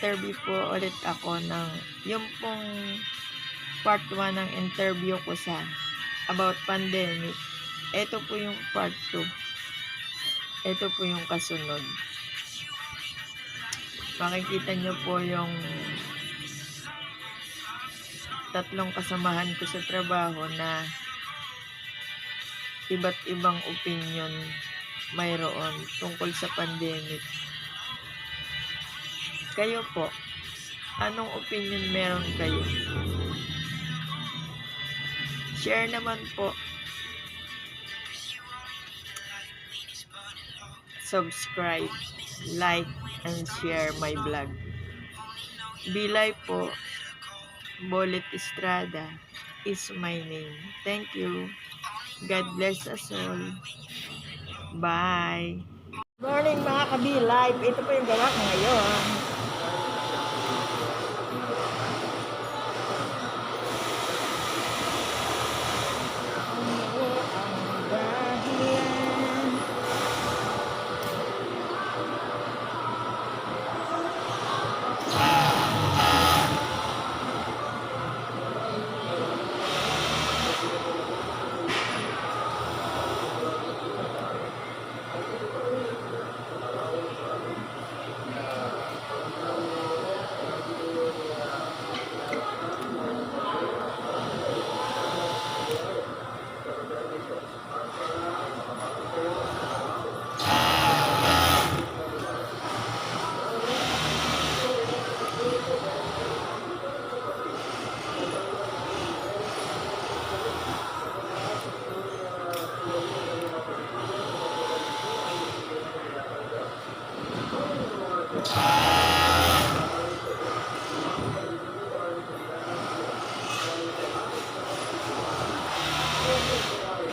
mag-interview po ulit ako ng yung pong part 1 ng interview ko sa about pandemic. Ito po yung part 2. Ito po yung kasunod. Makikita nyo po yung tatlong kasamahan ko sa trabaho na iba't ibang opinion mayroon tungkol sa pandemic. Kayo po, anong opinion meron kayo? Share naman po. Subscribe, like, and share my vlog. Bilay po, Bolet Estrada is my name. Thank you. God bless us all. Bye. Morning mga kabilay. Ito po yung gawa ko ngayon.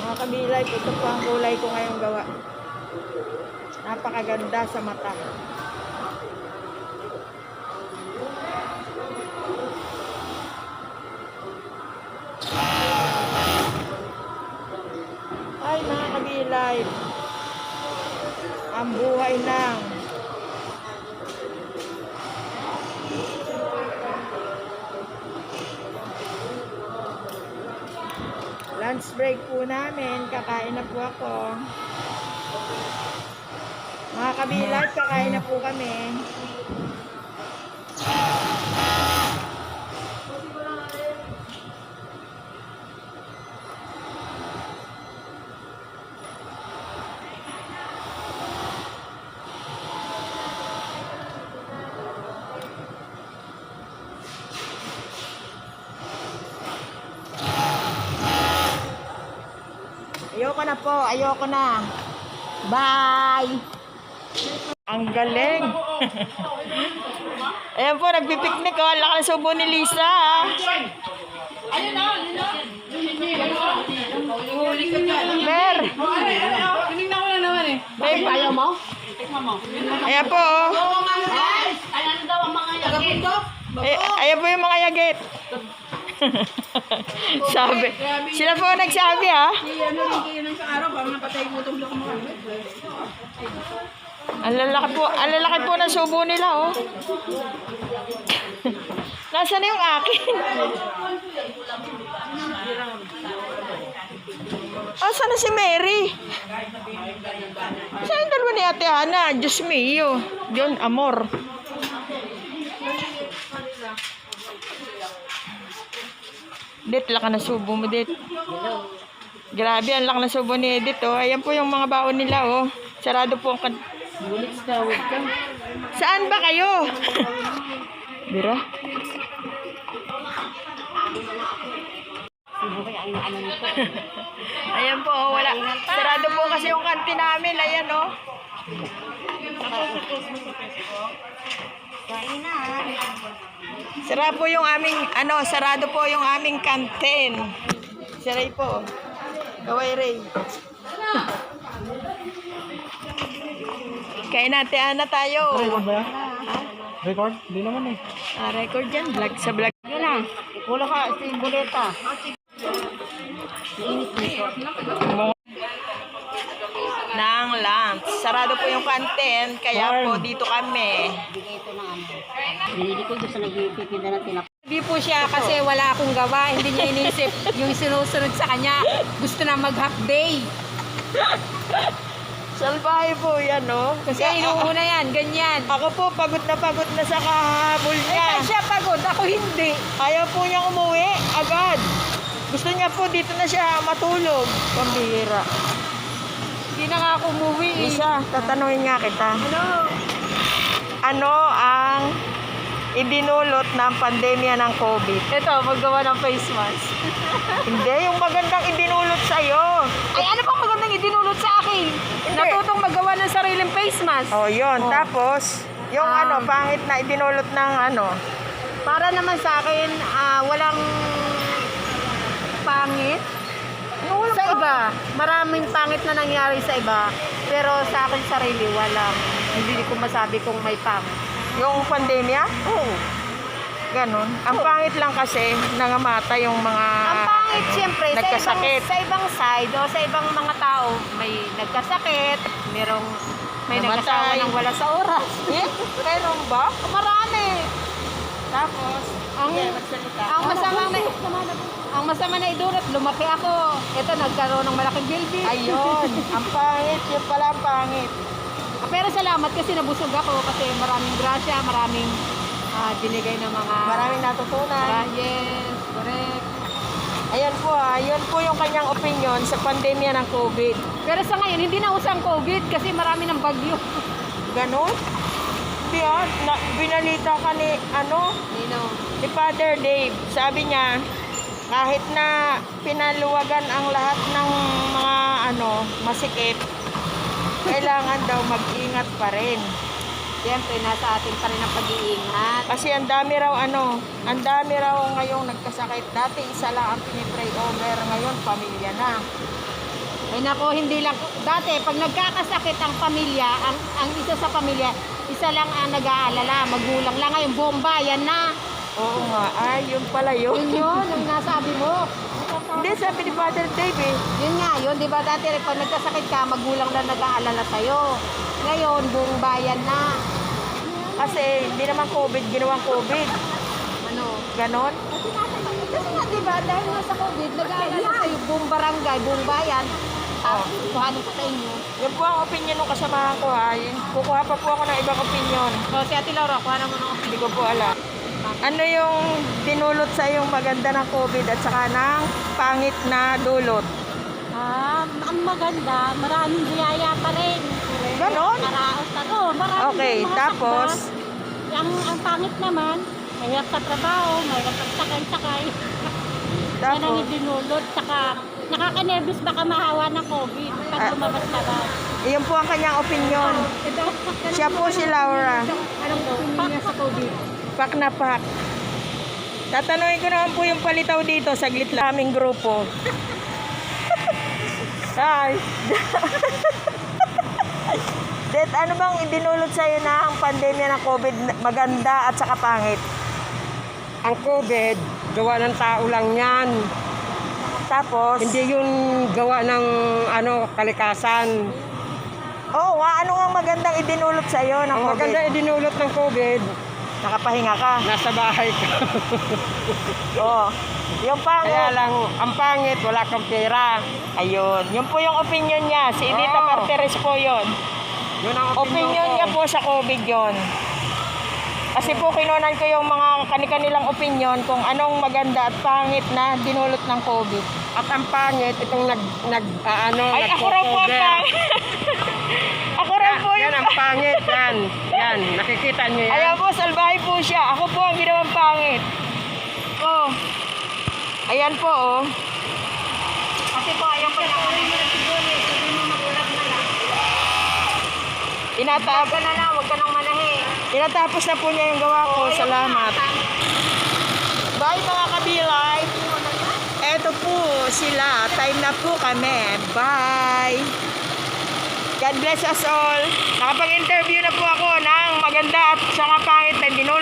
Mga kabilay, ito po ang kulay ko ngayong gawa. Napakaganda sa mata. Ay mga kabilay, ang buhay ng lunch break po namin. Kakain na po ako. Mga kabilay, kakain na po kami. Ayoko na po. Ayoko na. Bye! Ang galing. Ayan po, nagpipiknik ko. Laki ng subo ni Lisa. Ayun na, ayun na. Huli ka dyan. Mer! Tinignan ko na naman eh. Babe, ayaw mo? Tikman mo. Ayan po. Ayan daw ang mga yagit. Ayan po yung mga yagit. Sabi. Sila po nagsabi ha. Ano rin kayo ng sa araw, parang napatay gutom lang mo. Ang lalaki po ng subo nila oh. Nasaan na yung akin? Saan na si Mary? Saan yung dalawa ni Ate Hana? Diyos mio. Diyon, amor. Dit, laka na subo mo, Dit. Grabe, ang laki na subo ni Edith, oh. Ayan po yung mga baon nila, oh. Sarado po ang Saan ba kayo? Bira? Ayan po, oh, wala. Sarado po kasi yung kantin namin. Ayan, oh. Sarado po yung aming, sarado po yung aming kantin. Saray po. Kaway Ray. Kain natin na tayo. Record ba? Record? Hindi naman eh. Record yan. Vlog sa vlog. Yan na. Wala ka, si Buleta. Ng lunch. Sarado po yung kantin. Kaya po dito kami. Bigay ito ng ano. Binili ko doon sa nagtitinda ng tinapay. Hindi po siya kasi wala akong gawa. Hindi niya inisip yung sinusunod sa kanya. Gusto na mag-half day. Salbahe po yan, no? Kasi inuuna yan, ganyan. Ako po, pagod na sa kahabol niya. Eh, siya pagod, ako hindi. Ayaw po niya umuwi agad. Gusto niya po dito na siya matulog. Pambihira. Hindi na nga ako umuwi. Isa, tatanungin nga kita. Ano ang idinulot ng pandemya ng COVID? Ito, maggawa ng face mask. Hindi, yung magandang idinulot sa'yo. Ay, ano pang magandang idinulot sa akin? Natutong magawa ng sariling face mask. Oh, yun. Oh. Tapos, yung pangit na idinulot ng Para naman sa akin, walang pangit. Sa iba, maraming pangit na nangyari sa iba. Pero sa akin sarili, walang. Hindi ko masabi kung may pangit. yung pandemya. Oo. Ganon. Ang pangit lang kasi, nangamata yung mga Ang pangit, siyempre, nagkasakit. sa ibang side o sa ibang mga tao, may nagkasakit, may Namatay. nagkasawa ng wala sa oras. Eh, meron ba? Marami. Tapos, Ang, ang masama na idulot, lumaki ako. Ito, nagkaroon ng malaking building. ayun. Ang pangit. Yung pala ang pangit. Pero salamat kasi nabusog ako kasi maraming grasya, maraming binigay ng mga... Maraming natutunan. Yes, correct. Ayan po yun po yung kanyang opinion sa pandemya ng COVID. Pero sa ngayon, hindi na usang COVID kasi marami ng bagyo. Ganon? Hindi binalita ka ni, ni Father Dave. Sabi niya, kahit na pinaluwagan ang lahat ng mga masikip, kailangan daw mag-ingat pa rin. Siyempre, nasa atin pa rin ang pag-iingat. Kasi ang dami raw ngayong nagkasakit. Dati isa lang ang pinipray over, ngayon pamilya na. Ay nako, hindi lang. Dati, pag nagkakasakit ang pamilya, ang isa sa pamilya, isa lang ang nag-aalala, magulang lang. Ngayon, buong bayan na. Oo nga, yun pala yun. Yun yun, ang nasabi mo. Hindi, sabi ni Father Dave eh. Yun nga, yun, di ba dati pag nagkasakit ka, magulang lang nag-aalala sa'yo. Ngayon, buong bayan na. Kasi hindi naman COVID, ginawang COVID. Ano? Ganon? Kasi nga, di ba, dahil nga sa COVID, nag-aalala sa'yo, buong barangay, buong bayan. Kuhanin ko sa inyo. Yun po ang opinion ng kasamahan ko Kukuha pa po ako ng ibang opinion. So, si Ate Laura, kuhanin mo ng Hindi ko po alam. Ano yung dinulot sa yung maganda ng COVID at saka ng pangit na dulot? Ang maganda, maraming biyaya pa rin. Ganon? Maraos ako, maraming Okay, mga tapos? sakda. Ang pangit naman, mahirap sa trabaho, mahirap pagsakay-sakay. Yan ang Tapos? idinulot, saka nakaka-nervous baka mahawa ng COVID pag lumabas na ba. Iyon po ang kanyang opinion. Siya po si Laura. Anong opinion niya sa COVID? Pak na pak. Tatanungin ko naman po yung palitaw dito. Saglit lang aming grupo. Ay. Det, ano bang idinulot sa'yo na ang pandemya ng COVID maganda at saka pangit? Ang COVID, gawa ng tao lang yan. Tapos? Hindi yun gawa ng kalikasan. Oo nga, ano ang magandang idinulot sa'yo ng Ang COVID? maganda idinulot ng COVID, Nakapahinga ka. nasa bahay ka. Oo. Yung pangit. Kaya lang, ang pangit, wala kang pera. Ayun. Yun po yung opinion niya. Si Edita Oo. Martires po yun. Yun ang Opinion ko. niya po sa COVID yun. Kasi po kinunan ko yung mga kanilang opinion kung anong maganda at pangit na dinulot ng COVID. At ang pangit, itong Ay, ako raw po ang pangit. Ako raw po Yan yung ang pangit, yan. Yan, nakikita niyo yan. Ayan po, salbahe po siya. Ako po ang ginawang pangit. Oh. Ayan po, oh. Kasi po, ayaw pa lang. Tinatapos na lang, huwag ka nang manahe. Tinatapos na po niya yung gawa ko. Salamat. Bye mga kabilay. Eto po sila. Time na po kami. Bye. God bless us all. Nakapag-interview na po ako ng maganda at saka pangit na dinulot